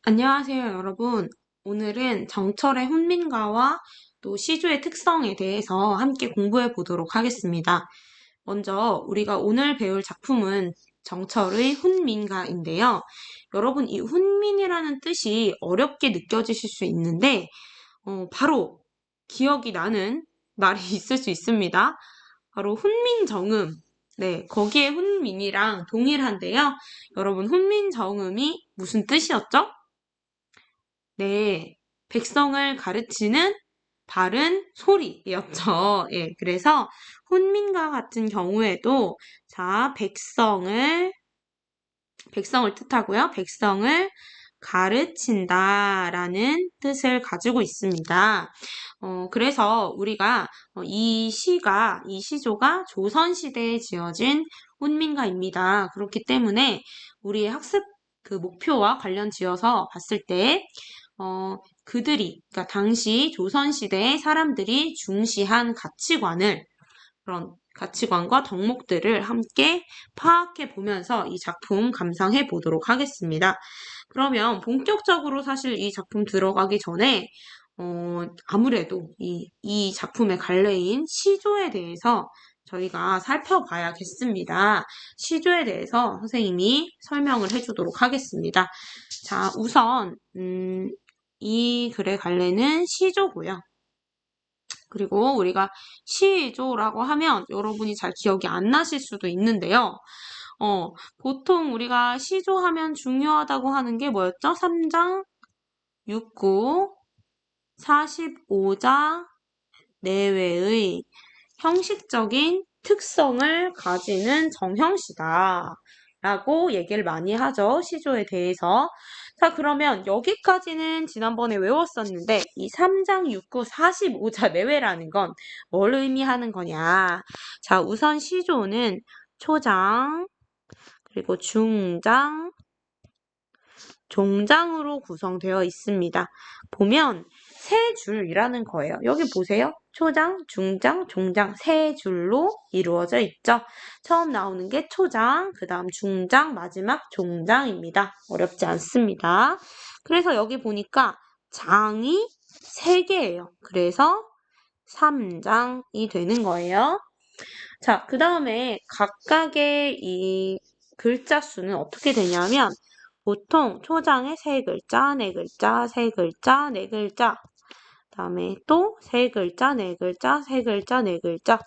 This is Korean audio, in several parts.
안녕하세요, 여러분. 오늘은 정철의 훈민가와 또 시조의 특성에 대해서 함께 공부해 보도록 하겠습니다. 먼저 우리가 오늘 배울 작품은 정철의 훈민가인데요. 여러분, 이 훈민이라는 뜻이 어렵게 느껴지실 수 있는데, 바로 기억이 나는 말이 있을 수 있습니다. 바로 훈민정음. 네, 거기에 훈민이랑 동일한데요. 여러분, 훈민정음이 무슨 뜻이었죠? 네, 백성을 가르치는 바른 소리였죠. 예, 그래서 훈민과 같은 경우에도 자, 백성을 뜻하고요. 백성을 가르친다라는 뜻을 가지고 있습니다. 그래서 우리가 이 시조가 조선시대에 지어진 훈민가입니다. 그렇기 때문에 우리의 학습 그 목표와 관련 지어서 봤을 때 그러니까 당시 조선시대의 사람들이 중시한 그런 가치관과 덕목들을 함께 파악해 보면서 이 작품 감상해 보도록 하겠습니다. 그러면 본격적으로 사실 이 작품 들어가기 전에, 아무래도 이 작품의 갈래인 시조에 대해서 저희가 살펴봐야겠습니다. 시조에 대해서 선생님이 설명을 해주도록 하겠습니다. 자, 우선, 이 글의 갈래는 시조고요. 그리고 우리가 시조라고 하면 여러분이 잘 기억이 안 나실 수도 있는데요. 보통 우리가 시조하면 중요하다고 하는 게 뭐였죠? 3장, 6구, 45자 내외의 형식적인 특성을 가지는 정형시다. 라고 얘기를 많이 하죠. 시조에 대해서. 자, 그러면 여기까지는 지난번에 외웠었는데 이 3장 6구 45자 내외라는 건 뭘 의미하는 거냐. 자, 우선 시조는 초장, 그리고 중장, 종장으로 구성되어 있습니다. 보면 세 줄이라는 거예요. 여기 보세요. 초장, 중장, 종장 세 줄로 이루어져 있죠. 처음 나오는 게 초장, 그 다음 중장, 마지막 종장입니다. 어렵지 않습니다. 그래서 여기 보니까 장이 3개예요. 그래서 3장이 되는 거예요. 자, 그 다음에 각각의 이 글자 수는 어떻게 되냐면 보통 초장에 3글자, 4글자, 3글자, 4글자 다음에 또 3글자, 4글자, 3글자, 4글자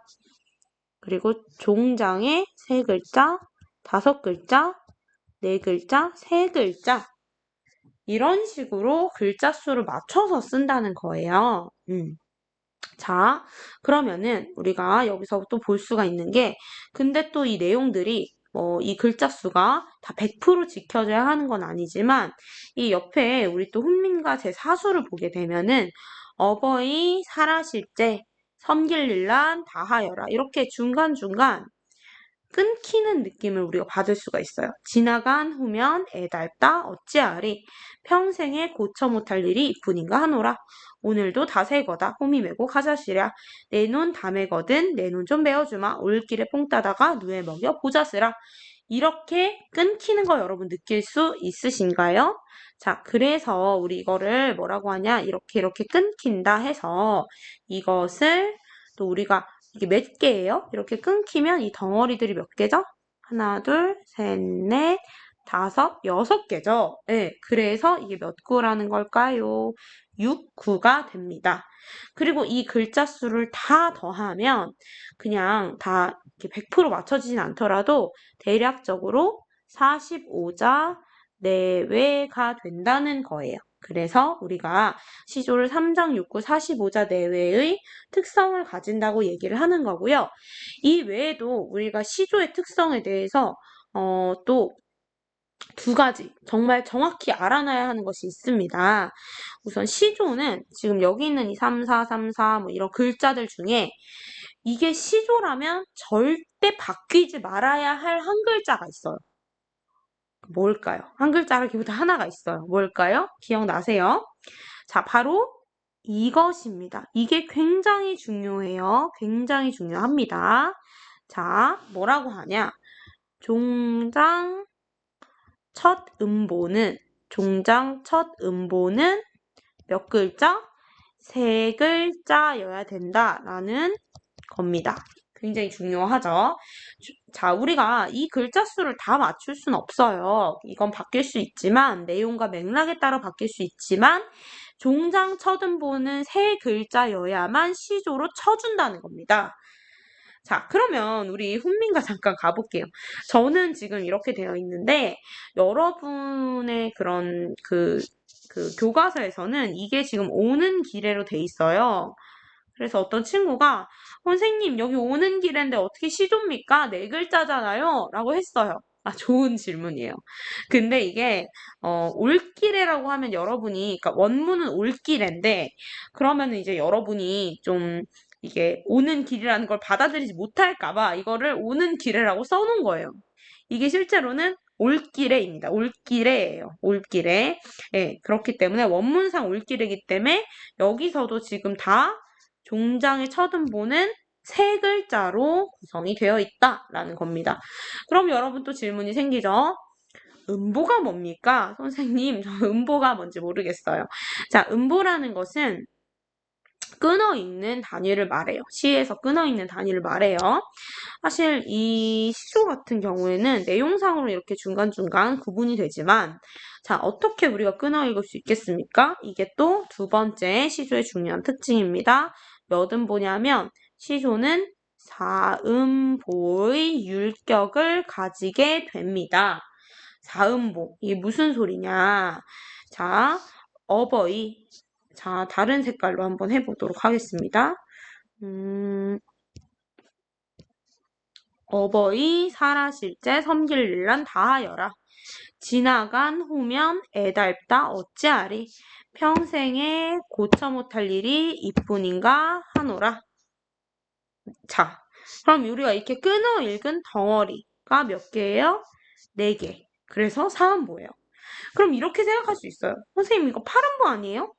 그리고 종장에 3글자, 5글자, 4글자, 3글자 이런 식으로 글자 수를 맞춰서 쓴다는 거예요. 자, 그러면은 우리가 여기서 또 볼 수가 있는 게 근데 또 이 내용들이 이 글자 수가 다 100% 지켜져야 하는 건 아니지만 이 옆에 우리 또 훈민가 제4수를 보게 되면은 어버이 살아실제 섬길릴란 다하여라 이렇게 중간중간 끊기는 느낌을 우리가 받을 수가 있어요. 지나간 후면 애달다 어찌하리 평생에 고쳐 못할 일이 이뿐인가 하노라. 오늘도 다새거다 호미 메고 가자시랴. 내 눈 다매거든 내 눈 좀 메어주마. 올길에 뽕 따다가 누에 먹여 보자스라. 이렇게 끊기는 거 여러분 느낄 수 있으신가요? 자, 그래서 우리 이거를 뭐라고 하냐? 이렇게 끊긴다 해서 이것을 또 우리가 이게 몇 개예요? 이렇게 끊기면 이 덩어리들이 몇 개죠? 하나, 둘, 셋, 넷, 다섯, 6개죠? 네, 그래서 이게 몇 구라는 걸까요? 6구가 됩니다. 그리고 이 글자 수를 다 더하면 그냥 다 이렇게 100% 맞춰지진 않더라도 대략적으로 45자 내외가 된다는 거예요. 그래서 우리가 시조를 3장 6구 45자 내외의 특성을 가진다고 얘기를 하는 거고요. 이 외에도 우리가 시조의 특성에 대해서 또 2가지 정말 정확히 알아놔야 하는 것이 있습니다. 우선 시조는 지금 여기 있는 이 3, 4, 3, 4 뭐 이런 글자들 중에 이게 시조라면 절대 바뀌지 말아야 할 한 글자가 있어요. 뭘까요? 한 글자라기보다 하나가 있어요. 뭘까요? 기억나세요? 자, 바로 이것입니다. 이게 굉장히 중요해요. 굉장히 중요합니다. 자, 뭐라고 하냐? 종장 첫 음보는 종장 첫 음보는 몇 글자? 3글자여야 된다라는 겁니다. 굉장히 중요하죠. 자, 우리가 이 글자 수를 다 맞출 수는 없어요. 이건 바뀔 수 있지만, 내용과 맥락에 따라 바뀔 수 있지만, 종장 첫 음보는 3글자여야만 시조로 쳐준다는 겁니다. 자, 그러면 우리 훈민가 잠깐 가볼게요. 저는 지금 이렇게 되어 있는데, 여러분의 그런 그 교과서에서는 이게 지금 오는 길에로 돼 있어요. 그래서 어떤 친구가 선생님 여기 오는 길인데 어떻게 시조입니까? 4글자잖아요 라고 했어요. 아, 좋은 질문이에요. 근데 이게 올길에라고 하면 여러분이, 그러니까 원문은 올길인데, 그러면은 이제 여러분이 좀 이게 오는 길이라는 걸 받아들이지 못할까봐 이거를 오는 길에라고 써놓은 거예요. 이게 실제로는 올길에입니다. 올길에예요. 올길에. 예, 그렇기 때문에 원문상 올길이기 때문에 여기서도 지금 다 종장의 첫 음보는 3글자로 구성이 되어 있다라는 겁니다. 그럼 여러분 또 질문이 생기죠? 음보가 뭡니까? 선생님, 저 음보가 뭔지 모르겠어요. 자, 음보라는 것은 끊어있는 단위를 말해요. 시에서 끊어있는 단위를 말해요. 사실 이 시조 같은 경우에는 내용상으로 이렇게 중간중간 구분이 되지만, 자, 어떻게 우리가 끊어 읽을 수 있겠습니까? 이게 또 2번째 시조의 중요한 특징입니다. 몇 음보냐면 시조는 4음보의 율격을 가지게 됩니다. 4음보, 이게 무슨 소리냐? 자, 어버이. 자, 다른 색깔로 한번 해보도록 하겠습니다. 어버이 살아실제 섬길일란 다하여라. 지나간 후면 애달다 어찌하리. 평생에 고쳐 못할 일이 이뿐인가 하노라. 자, 그럼 우리가 이렇게 끊어 읽은 덩어리가 몇 개예요? 4개. 그래서 4음보예요. 그럼 이렇게 생각할 수 있어요. 선생님 이거 8음보 아니에요?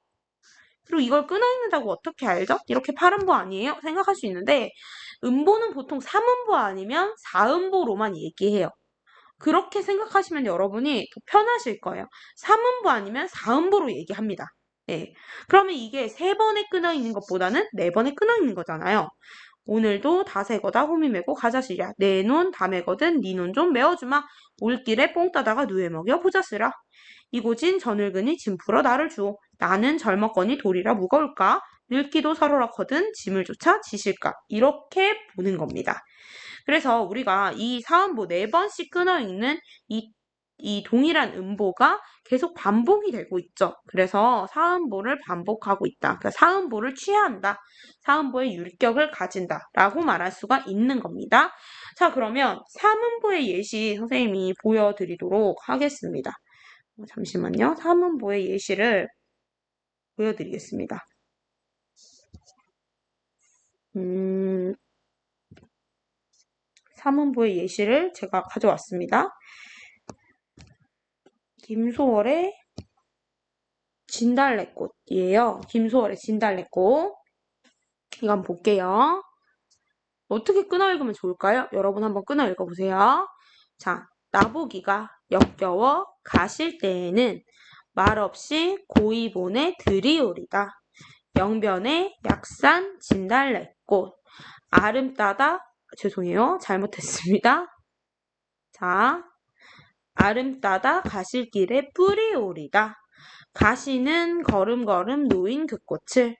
그리고 이걸 끊어 읽는다고 어떻게 알죠? 이렇게 8음보 아니에요? 생각할 수 있는데, 음보는 보통 3음보 아니면 4음보로만 얘기해요. 그렇게 생각하시면 여러분이 더 편하실 거예요. 3음보 아니면 4음보로 얘기합니다. 예. 그러면 이게 3번에 끊어 있는 것보다는 4번에 끊어 있는 거잖아요. 오늘도 다새거다 호미매고 가자시랴. 내 논 다매거든 니 논 좀 메어주마. 올길에 뽕 따다가 누에 먹여 보자쓰라. 이고진 저늙으니 짐 풀어 나를 주오. 나는 젊었거니 돌이라 무거울까? 늙기도 서로라거든 짐을 조차 지실까? 이렇게 보는 겁니다. 그래서 우리가 이 사음보 4번씩 끊어 읽는 이 동일한 음보가 계속 반복이 되고 있죠. 그래서 사음보를 반복하고 있다. 그러니까 사음보를 취한다. 사음보의 율격을 가진다라고 말할 수가 있는 겁니다. 자, 그러면 3음보의 예시 선생님이 보여드리도록 하겠습니다. 잠시만요. 3음보의 예시를 보여드리겠습니다. 3음보의 예시를 제가 가져왔습니다. 김소월의 진달래꽃이에요. 김소월의 진달래꽃. 이거 한번 볼게요. 어떻게 끊어 읽으면 좋을까요? 여러분 한번 끊어 읽어보세요. 자, 나보기가 역겨워 가실 때에는 말없이 고이본에 들이오리다. 영변에 약산 진달래꽃. 아름따다, 죄송해요. 잘못했습니다. 자, 아름따다 가실 길에 뿌리오리다. 가시는 걸음걸음 놓인 그 꽃을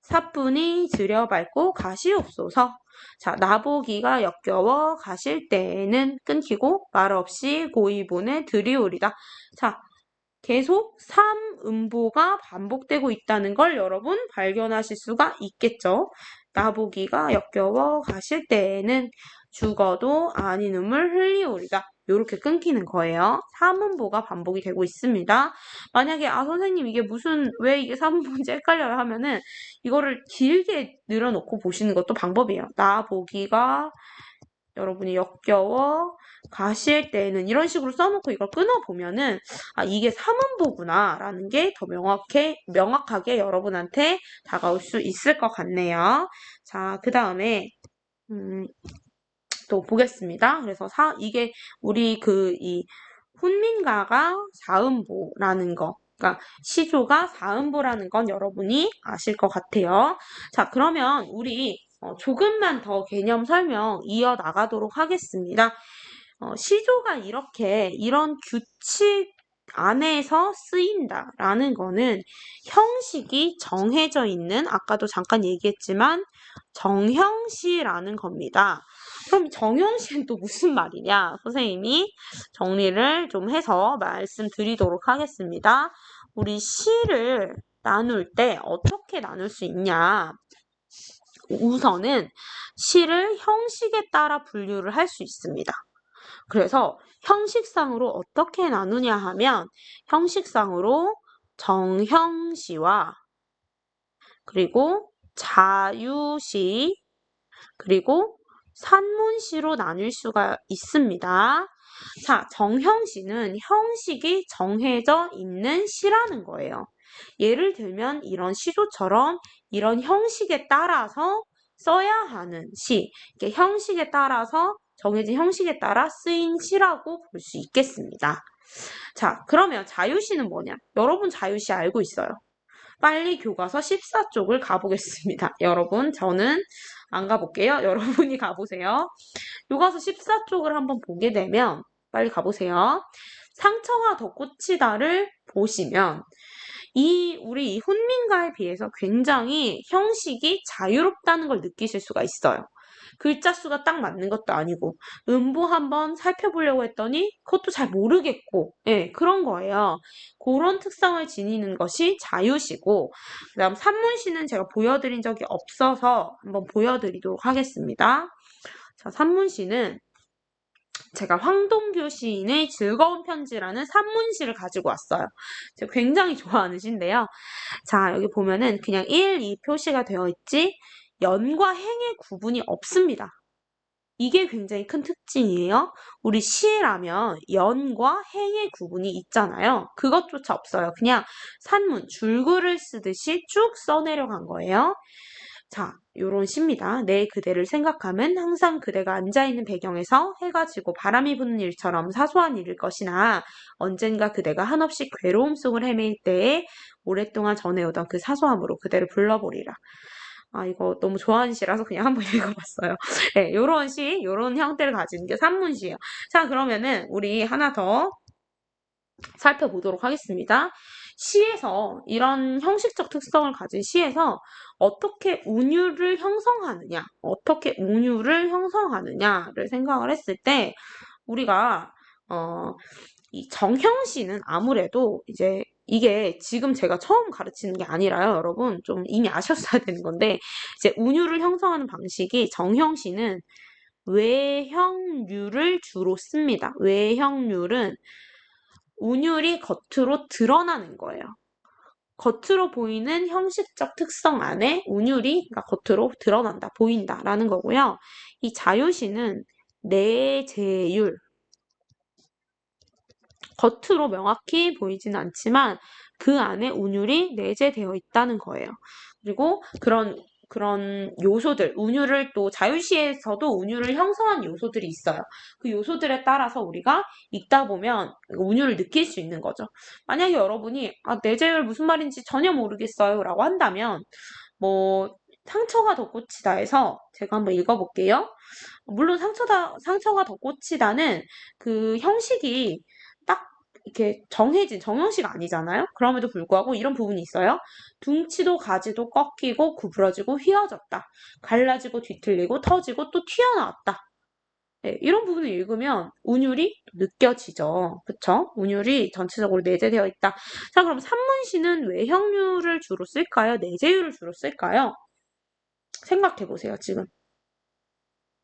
사뿐히 들여밟고 가시옵소서. 자, 나보기가 역겨워 가실 때에는 끊기고 말없이 고이본에 들이오리다. 자, 계속 3음보가 반복되고 있다는 걸 여러분 발견하실 수가 있겠죠. 나보기가 역겨워 가실 때에는 죽어도 아닌 음을 흘리오리다. 이렇게 끊기는 거예요. 3음보가 반복이 되고 있습니다. 만약에 선생님 이게 왜 이게 3음보인지 헷갈려요 하면은 이거를 길게 늘어놓고 보시는 것도 방법이에요. 나보기가 여러분이 역겨워 가실 때는 이런 식으로 써놓고 이걸 끊어보면은 이게 3음보구나 라는 게 더 명확하게 여러분한테 다가올 수 있을 것 같네요. 자, 그 다음에 또 보겠습니다. 그래서 이게 우리 훈민가가 사음보라는 거. 그러니까 시조가 사음보라는 건 여러분이 아실 것 같아요. 자, 그러면 우리 조금만 더 개념 설명 이어나가도록 하겠습니다. 시조가 이런 규칙 안에서 쓰인다라는 거는 형식이 정해져 있는, 아까도 잠깐 얘기했지만 정형시라는 겁니다. 그럼 정형시는 또 무슨 말이냐? 선생님이 정리를 좀 해서 말씀드리도록 하겠습니다. 우리 시를 나눌 때 어떻게 나눌 수 있냐? 우선은 시를 형식에 따라 분류를 할 수 있습니다. 그래서 형식상으로 어떻게 나누냐 하면 형식상으로 정형시와 그리고 자유시 그리고 산문시로 나눌 수가 있습니다. 자, 정형시는 형식이 정해져 있는 시라는 거예요. 예를 들면 이런 시조처럼 이런 형식에 따라서 써야 하는 시, 이렇게 형식에 따라서 정해진 형식에 따라 쓰인 시라고 볼 수 있겠습니다. 자, 그러면 자유시는 뭐냐? 여러분 자유시 알고 있어요. 빨리 교과서 14쪽을 가보겠습니다. 여러분, 저는 안 가볼게요. 여러분이 가보세요. 교과서 14쪽을 한번 보게 되면 빨리 가보세요. 상처가 더 꽂히다를 보시면 우리 이 훈민가에 비해서 굉장히 형식이 자유롭다는 걸 느끼실 수가 있어요. 글자 수가 딱 맞는 것도 아니고 음보 한번 살펴보려고 했더니 그것도 잘 모르겠고 그런 거예요. 그런 특성을 지니는 것이 자유시고 그다음 산문시는 제가 보여드린 적이 없어서 한번 보여드리도록 하겠습니다. 자, 산문시는 제가 황동규 시인의 즐거운 편지라는 산문시를 가지고 왔어요. 제가 굉장히 좋아하는 시인데요. 자, 여기 보면은 그냥 1, 2 표시가 되어 있지 연과 행의 구분이 없습니다. 이게 굉장히 큰 특징이에요. 우리 시라면 연과 행의 구분이 있잖아요. 그것조차 없어요. 그냥 산문, 줄글을 쓰듯이 쭉 써내려간 거예요. 자, 요런 시입니다. 내 그대를 생각하면 항상 그대가 앉아있는 배경에서 해가 지고 바람이 부는 일처럼 사소한 일일 것이나 언젠가 그대가 한없이 괴로움 속을 헤매일 때에 오랫동안 전해오던 그 사소함으로 그대를 불러보리라. 아, 이거 너무 좋아하는 시라서 그냥 한번 읽어봤어요. 네, 요런 시, 요런 형태를 가진 게 산문시예요. 자, 그러면은 우리 하나 더 살펴보도록 하겠습니다. 시에서 이런 형식적 특성을 가진 시에서 어떻게 운율을 형성하느냐를 생각을 했을 때 우리가 이 정형시는 아무래도 이제 이게 지금 제가 처음 가르치는 게 아니라요, 여러분. 좀 이미 아셨어야 되는 건데, 이제 운율을 형성하는 방식이 정형시는 외형률을 주로 씁니다. 외형률은 운율이 겉으로 드러나는 거예요. 겉으로 보이는 형식적 특성 안에 운율이 그러니까 겉으로 드러난다, 보인다라는 거고요. 이 자유시는 내재율, 겉으로 명확히 보이지는 않지만 그 안에 운율이 내재되어 있다는 거예요. 그리고 그런 요소들, 운율을 또 자유시에서도 운율을 형성한 요소들이 있어요. 그 요소들에 따라서 우리가 읽다 보면 운율을 느낄 수 있는 거죠. 만약에 여러분이 내재율 무슨 말인지 전혀 모르겠어요 라고 한다면 뭐 상처가 더 꽂히다 해서 제가 한번 읽어볼게요. 물론 상처가 더 꽂히다는 그 형식이 딱 이렇게 정해진 정형식 아니잖아요. 그럼에도 불구하고 이런 부분이 있어요. 둥치도 가지도 꺾이고 구부러지고 휘어졌다. 갈라지고 뒤틀리고 터지고 또 튀어나왔다. 네, 이런 부분을 읽으면 운율이 느껴지죠. 그쵸? 운율이 전체적으로 내재되어 있다. 자, 그럼 산문시는 외형률을 주로 쓸까요? 내재율을 주로 쓸까요? 생각해 보세요, 지금.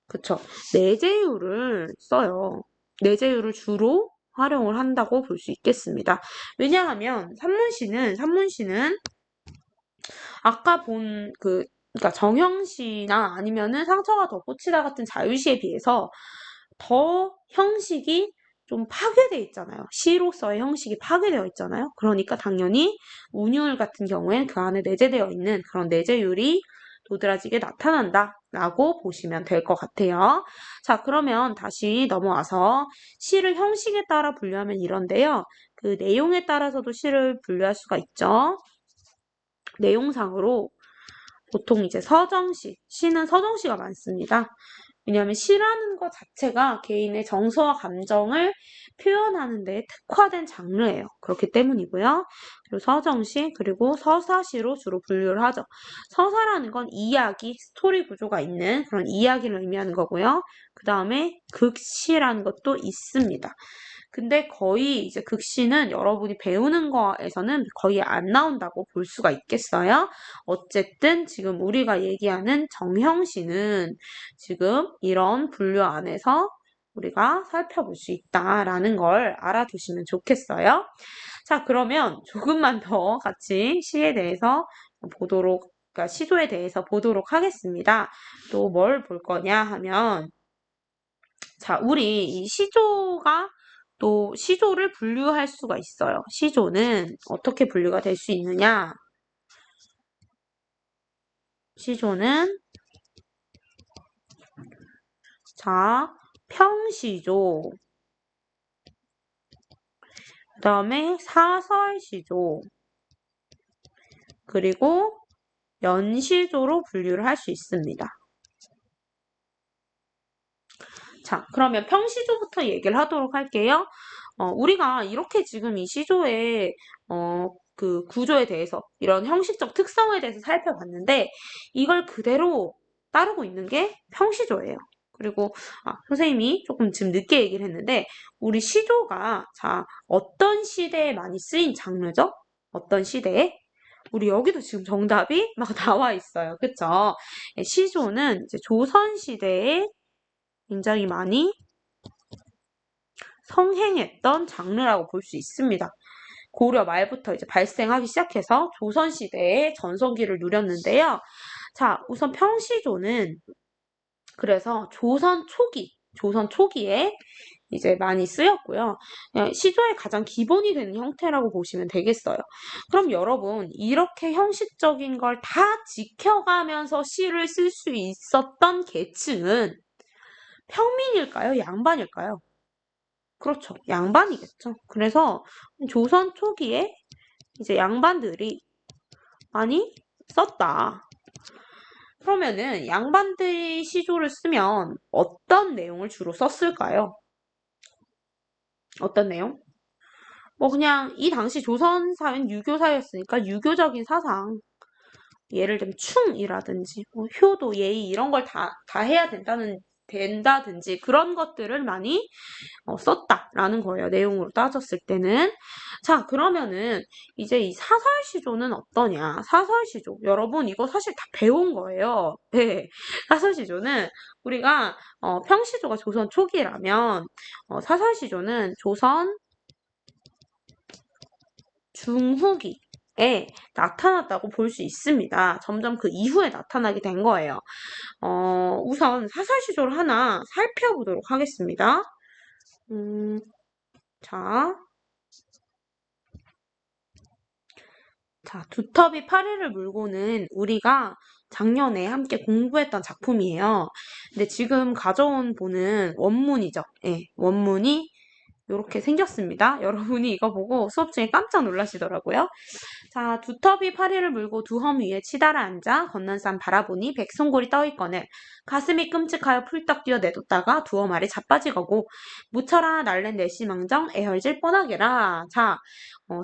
그쵸? 내재율을 써요. 내재율을 주로 활용을 한다고 볼 수 있겠습니다. 왜냐하면 산문시는 아까 그러니까 정형시나 아니면은 상처가 더 꽂히다 같은 자유시에 비해서 더 형식이 좀 파괴되어 있잖아요. 시로서의 형식이 파괴되어 있잖아요. 그러니까 당연히 운율 같은 경우엔 그 안에 내재되어 있는 그런 내재율이 도드라지게 나타난다. 라고 보시면 될 것 같아요. 자, 그러면 다시 넘어와서 시를 형식에 따라 분류하면 이런데요. 그 내용에 따라서도 시를 분류할 수가 있죠. 내용상으로 보통 이제 서정시, 시는 서정시가 많습니다. 왜냐하면 시라는 것 자체가 개인의 정서와 감정을 표현하는 데 특화된 장르예요. 그렇기 때문이고요. 그리고 서정시, 그리고 서사시로 주로 분류를 하죠. 서사라는 건 이야기, 스토리 구조가 있는 그런 이야기를 의미하는 거고요. 그 다음에 극시라는 것도 있습니다. 근데 거의 이제 극시는 여러분이 배우는 거에서는 거의 안 나온다고 볼 수가 있겠어요. 어쨌든 지금 우리가 얘기하는 정형시는 지금 이런 분류 안에서 우리가 살펴볼 수 있다라는 걸 알아두시면 좋겠어요. 자, 그러면 조금만 더 같이 시에 대해서 그러니까 시조에 대해서 보도록 하겠습니다. 또 뭘 볼 거냐 하면, 자, 우리 이 시조가 또 시조를 분류할 수가 있어요. 시조는 어떻게 분류가 될 수 있느냐? 시조는 자, 평시조, 그 다음에 사설시조, 그리고 연시조로 분류를 할 수 있습니다. 자, 그러면 평시조부터 얘기를 하도록 할게요. 우리가 이렇게 지금 이 시조의 그 구조에 대해서 이런 형식적 특성에 대해서 살펴봤는데 이걸 그대로 따르고 있는 게 평시조예요. 그리고 선생님이 조금 지금 늦게 얘기를 했는데 우리 시조가 자 어떤 시대에 많이 쓰인 장르죠? 어떤 시대에? 우리 여기도 지금 정답이 막 나와 있어요. 그쵸? 시조는 이제 조선시대에 굉장히 많이 성행했던 장르라고 볼 수 있습니다. 고려 말부터 이제 발생하기 시작해서 조선시대의 전성기를 누렸는데요. 자, 우선 평시조는 그래서 조선 초기에 이제 많이 쓰였고요. 시조의 가장 기본이 되는 형태라고 보시면 되겠어요. 그럼 여러분, 이렇게 형식적인 걸 다 지켜가면서 시를 쓸 수 있었던 계층은 평민일까요? 양반일까요? 그렇죠. 양반이겠죠. 그래서 조선 초기에 이제 양반들이 많이 썼다. 그러면은 양반들이 시조를 쓰면 어떤 내용을 주로 썼을까요? 어떤 내용? 뭐 그냥 이 당시 조선 사회는 유교 사회였으니까 유교적인 사상, 예를 들면 충이라든지 뭐 효도, 예의 이런 걸 다 해야 된다든지 그런 것들을 많이 썼다라는 거예요. 내용으로 따졌을 때는. 자, 그러면은 이제 이 사설시조는 어떠냐? 사설시조. 여러분, 이거 사실 다 배운 거예요. 네. 사설시조는 우리가 평시조가 조선 초기라면 사설시조는 조선 중후기에 나타났다고 볼 수 있습니다. 점점 그 이후에 나타나게 된 거예요. 우선 사설시조를 하나 살펴보도록 하겠습니다. 자, 두터비 파리를 물고는 우리가 작년에 함께 공부했던 작품이에요. 근데 지금 가져온 본은 원문이죠. 예, 원문이 이렇게 생겼습니다. 여러분이 이거 보고 수업 중에 깜짝 놀라시더라고요. 자, 두터비 파리를 물고 두험 위에 치달아 앉아 건넌 산 바라보니 백송골이 떠있거늘 가슴이 끔찍하여 풀떡 뛰어 내뒀다가 두험 아래 자빠지거고 무쳐라 날랜 내시망정 애헐질 뻔하게라. 자,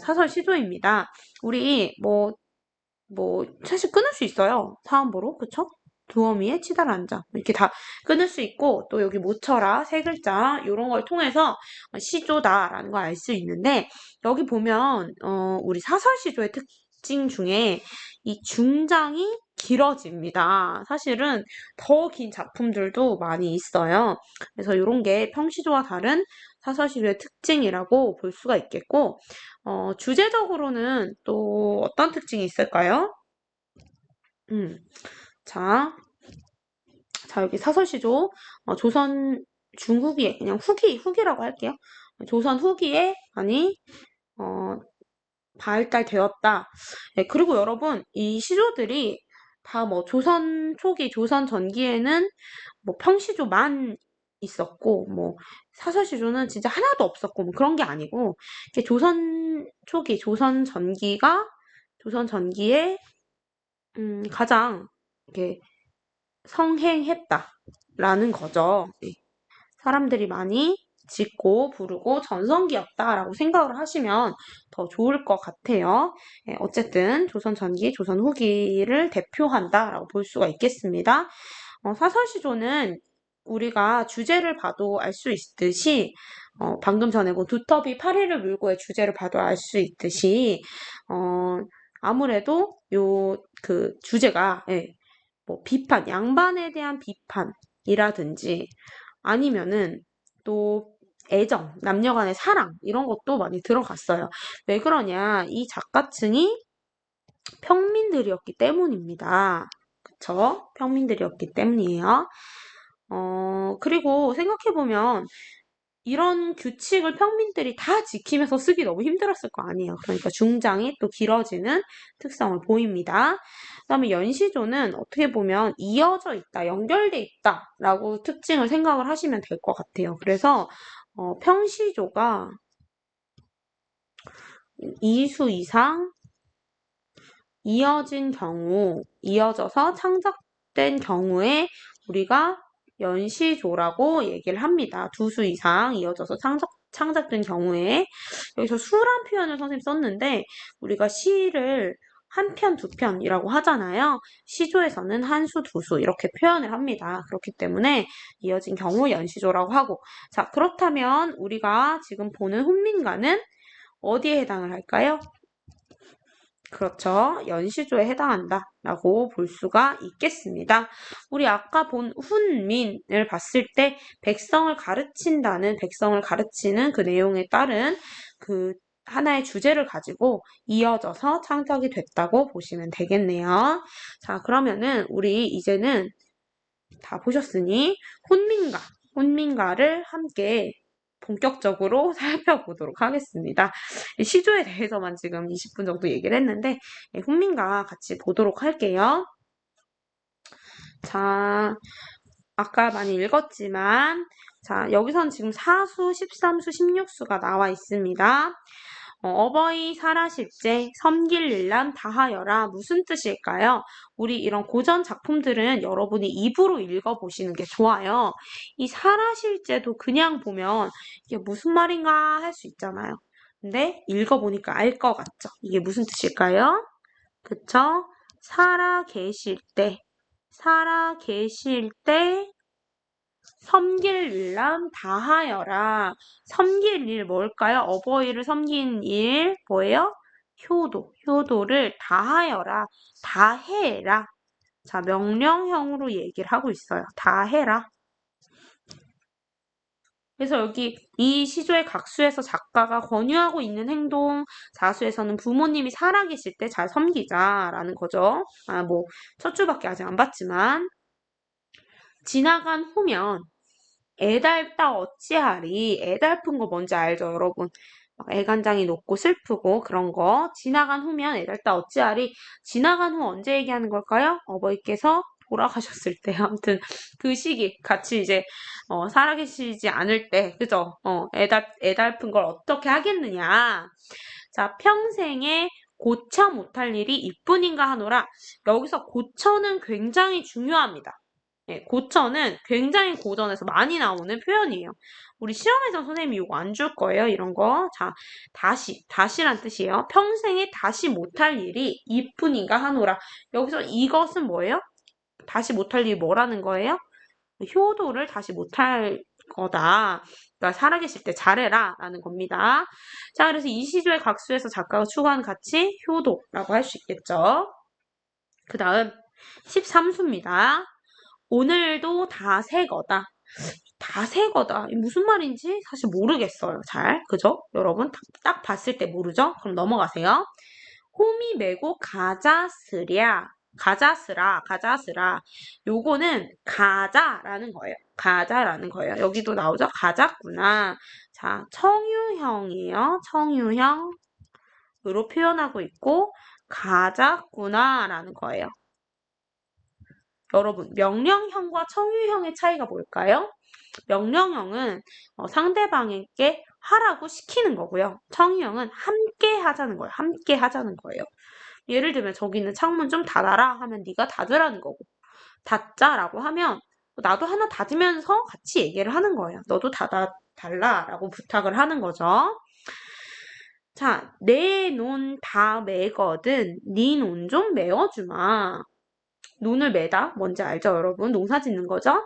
사설 시조입니다. 우리 사실 끊을 수 있어요. 사음보로 그쵸? 두어미에 치달 앉아 이렇게 다 끊을 수 있고 또 여기 모쳐라 세 글자 이런 걸 통해서 시조다라는 걸 알 수 있는데 여기 보면 우리 사설 시조의 특징 중에 이 중장이 길어집니다. 사실은 더 긴 작품들도 많이 있어요. 그래서 이런 게 평시조와 다른 사설 시조의 특징이라고 볼 수가 있겠고 주제적으로는 또 어떤 특징이 있을까요? 자, 여기 사설시조, 조선 중후기에, 그냥 후기라고 할게요. 조선 후기에 많이, 발달되었다. 네, 그리고 여러분, 이 시조들이 다 뭐 조선 초기, 조선 전기에는 뭐 평시조만 있었고, 뭐 사설시조는 진짜 하나도 없었고, 뭐 그런 게 아니고, 이게 조선 초기, 조선 전기에 가장 이렇게 성행했다라는 거죠. 네. 사람들이 많이 짓고 부르고 전성기였다라고 생각을 하시면 더 좋을 것 같아요. 예, 어쨌든 조선 전기, 조선 후기를 대표한다라고 볼 수가 있겠습니다. 사설시조는 우리가 주제를 봐도 알 수 있듯이 방금 전에 뭐 두터비 8일을 물고의 주제를 봐도 알 수 있듯이 아무래도 요 그 주제가 예, 뭐 비판, 양반에 대한 비판이라든지 아니면은 또 애정, 남녀 간의 사랑 이런 것도 많이 들어갔어요. 왜 그러냐? 이 작가층이 평민들이었기 때문입니다. 그쵸? 평민들이었기 때문이에요. 그리고 생각해보면 이런 규칙을 평민들이 다 지키면서 쓰기 너무 힘들었을 거 아니에요. 그러니까 중장이 또 길어지는 특성을 보입니다. 그다음에 연시조는 어떻게 보면 이어져 있다, 연결돼 있다라고 특징을 생각을 하시면 될 것 같아요. 그래서 평시조가 2수 이상 이어진 경우, 이어져서 창작된 경우에 우리가 연시조라고 얘기를 합니다. 2수 이상 이어져서 창작된 경우에 여기서 수란 표현을 선생님 썼는데 우리가 시를 한 편, 두 편이라고 하잖아요. 시조에서는 한 수, 두 수 이렇게 표현을 합니다. 그렇기 때문에 이어진 경우 연시조라고 하고 자 그렇다면 우리가 지금 보는 훈민가는 어디에 해당을 할까요? 그렇죠. 연시조에 해당한다라고 볼 수가 있겠습니다. 우리 아까 본 훈민을 봤을 때 백성을 가르치는 그 내용에 따른 그 하나의 주제를 가지고 이어져서 창작이 됐다고 보시면 되겠네요. 자, 그러면은 우리 이제는 다 보셨으니 훈민가를 함께 본격적으로 살펴보도록 하겠습니다. 시조에 대해서만 지금 20분 정도 얘기를 했는데 훈민가 같이 보도록 할게요. 자, 아까 많이 읽었지만 자, 여기선 지금 4수, 13수, 16수가 나와 있습니다. 어버이 살아실제 섬길일람 다하여라 무슨 뜻일까요? 우리 이런 고전 작품들은 여러분이 입으로 읽어보시는 게 좋아요. 이 살아실제도 그냥 보면 이게 무슨 말인가 할 수 있잖아요. 근데 읽어보니까 알 것 같죠? 이게 무슨 뜻일까요? 그쵸? 살아 계실 때 섬길 일람 다하여라. 섬길 일 뭘까요? 어버이를 섬기는 일 뭐예요? 효도를 다하여라. 다해라. 자, 명령형으로 얘기를 하고 있어요. 다해라. 그래서 여기 이 시조의 각수에서 작가가 권유하고 있는 행동, 자수에서는 부모님이 살아계실 때 잘 섬기자라는 거죠. 뭐 첫 줄밖에 아직 안 봤지만 지나간 후면 애달다 어찌하리. 애달픈 거 뭔지 알죠, 여러분? 막 애간장이 녹고 슬프고 그런 거. 지나간 후면 애달다 어찌하리. 지나간 후 언제 얘기하는 걸까요? 어버이께서 돌아가셨을 때. 아무튼 그 시기 같이 이제 살아계시지 않을 때, 그죠? 애달픈 걸 어떻게 하겠느냐. 자, 평생에 고쳐 못할 일이 이뿐인가 하노라. 여기서 고쳐는 굉장히 중요합니다. 예, 고쳐는 굉장히 고전에서 많이 나오는 표현이에요. 우리 시험에서 선생님이 이거 안 줄 거예요, 이런 거. 자, 다시란 뜻이에요. 평생에 다시 못할 일이 이뿐인가 하노라. 여기서 이것은 뭐예요? 다시 못할 일이 뭐라는 거예요? 효도를 다시 못할 거다. 그러니까 살아계실 때 잘해라 라는 겁니다. 자, 그래서 이 시조의 각수에서 작가가 추구하는 가치 효도라고 할 수 있겠죠. 그 다음 13수입니다. 오늘도 다 새 거다. 다 새 거다. 이게 무슨 말인지 사실 모르겠어요. 잘. 그죠? 여러분 딱 봤을 때 모르죠? 그럼 넘어가세요. 홈이 메고 가자스라. 요거는 가자라는 거예요. 가자라는 거예요. 여기도 나오죠? 가자꾸나. 자, 청유형이에요. 청유형으로 표현하고 있고 가자꾸나라는 거예요. 여러분, 명령형과 청유형의 차이가 뭘까요? 명령형은 상대방에게 하라고 시키는 거고요. 청유형은 함께 하자는 거예요. 함께 하자는 거예요. 예를 들면 저기 있는 창문 좀 닫아라 하면 네가 닫으라는 거고, 닫자라고 하면 나도 하나 닫으면서 같이 얘기를 하는 거예요. 너도 닫아달라라고 부탁을 하는 거죠. 자, 내 논 다 매거든 네 논 좀 메워주마. 논을 매다 뭔지 알죠, 여러분? 농사 짓는 거죠?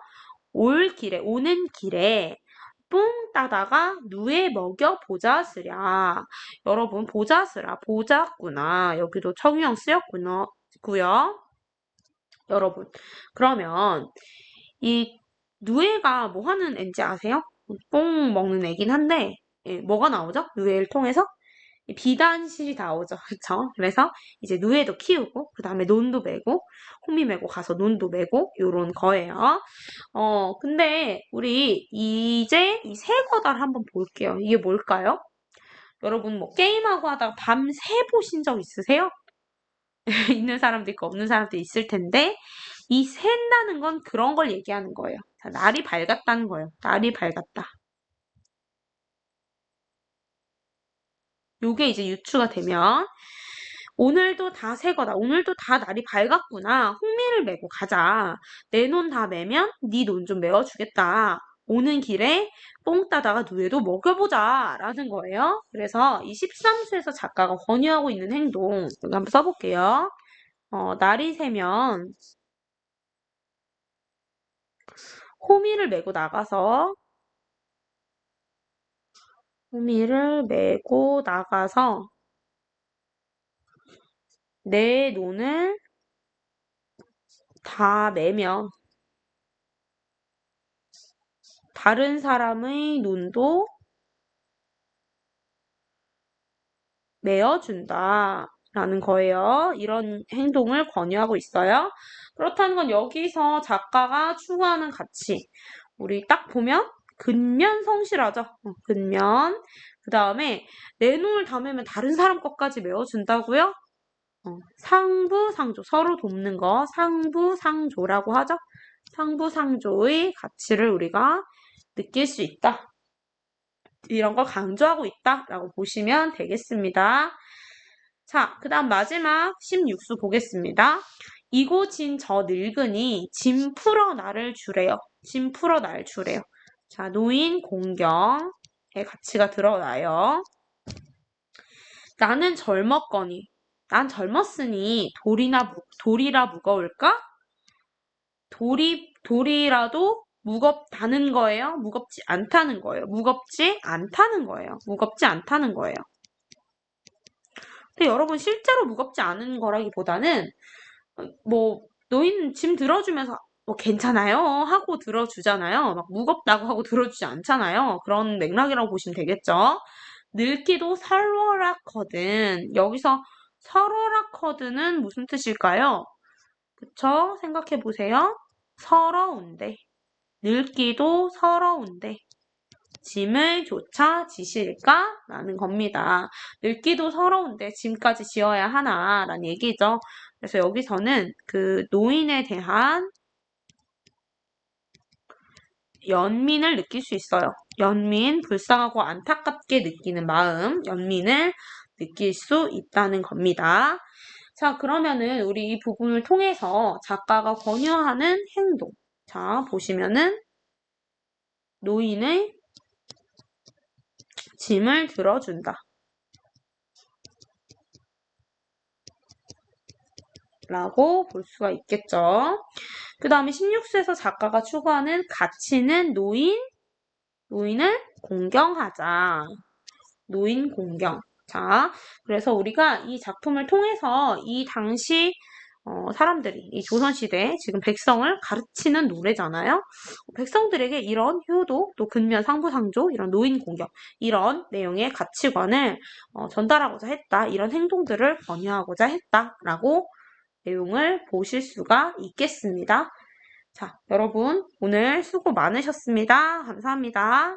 오는 길에 뿡 따다가 누에 먹여 보자스랴. 여러분, 보자스라, 보자꾸나. 여기도 청유형 쓰였구나. 고요. 여러분, 그러면 이 누에가 뭐 하는 앤지 아세요? 뽕 먹는 애긴 한데 예, 뭐가 나오죠? 누에를 통해서 비단실이 나오죠. 그쵸? 그래서 이제 누에도 키우고 그 다음에 논도 메고 호미 메고 가서 논도 메고 요런 거예요. 근데 우리 이제 이 세 거다를 한번 볼게요. 이게 뭘까요? 여러분 뭐 게임하고 하다가 밤새 보신 적 있으세요? 있는 사람도 있고 없는 사람도 있을 텐데 이 샌다는 건 그런 걸 얘기하는 거예요. 자, 날이 밝았다는 거예요. 날이 밝았다. 요게 이제 유추가 되면 오늘도 다 새거다. 오늘도 다 날이 밝았구나. 홍미를 메고 가자. 내 논 다 매면 네 논 좀 메워주겠다. 오는 길에 뽕 따다가 누에도 먹여보자 라는 거예요. 그래서 이 13수에서 작가가 권유하고 있는 행동 여기 한번 써볼게요. 날이 새면 호미를 메고 나가서 내 논을 다 매면 다른 사람의 논도 메어준다 라는 거예요. 이런 행동을 권유하고 있어요. 그렇다는 건 여기서 작가가 추구하는 가치 우리 딱 보면 근면 성실하죠. 근면 그 다음에 내 논을 다 매면 다른 사람 것까지 메워준다고요? 상부상조 서로 돕는 거 상부상조라고 하죠. 상부상조의 가치를 우리가 느낄 수 있다. 이런 걸 강조하고 있다라고 보시면 되겠습니다. 자, 그 다음 마지막 16수 보겠습니다. 이고 진 저 늙은이 짐 풀어 나를 주래요. 짐 풀어 날 주래요. 자, 노인 공경의 가치가 드러나요. 나는 젊었거니. 난 젊었으니 돌이라 무거울까? 돌이라도 무겁다는 거예요? 무겁지 않다는 거예요? 무겁지 않다는 거예요. 무겁지 않다는 거예요. 근데 여러분 실제로 무겁지 않은 거라기보다는 뭐 노인 짐 들어주면서 뭐 괜찮아요 하고 들어주잖아요. 막 무겁다고 하고 들어주지 않잖아요. 그런 맥락이라고 보시면 되겠죠. 늙기도 서러라거든. 여기서 서러라거든은 무슨 뜻일까요? 그쵸? 생각해 보세요. 서러운데. 늙기도 서러운데. 짐을 조차 지실까? 라는 겁니다. 늙기도 서러운데 짐까지 지어야 하나? 라는 얘기죠. 그래서 여기서는 그 노인에 대한 연민을 느낄 수 있어요. 연민, 불쌍하고 안타깝게 느끼는 마음, 연민을 느낄 수 있다는 겁니다. 자, 그러면은 우리 이 부분을 통해서 작가가 권유하는 행동. 자, 보시면은 노인의 짐을 들어준다. 라고 볼 수가 있겠죠. 그 다음에 16수에서 작가가 추구하는 가치는 노인을 공경하자. 노인 공경. 자, 그래서 우리가 이 작품을 통해서 이 당시 사람들이 이 조선시대 지금 백성을 가르치는 노래잖아요. 백성들에게 이런 효도, 또 근면 상부상조, 이런 노인 공경, 이런 내용의 가치관을 전달하고자 했다. 이런 행동들을 권유하고자 했다라고 내용을 보실 수가 있겠습니다. 자, 여러분 오늘 수고 많으셨습니다. 감사합니다.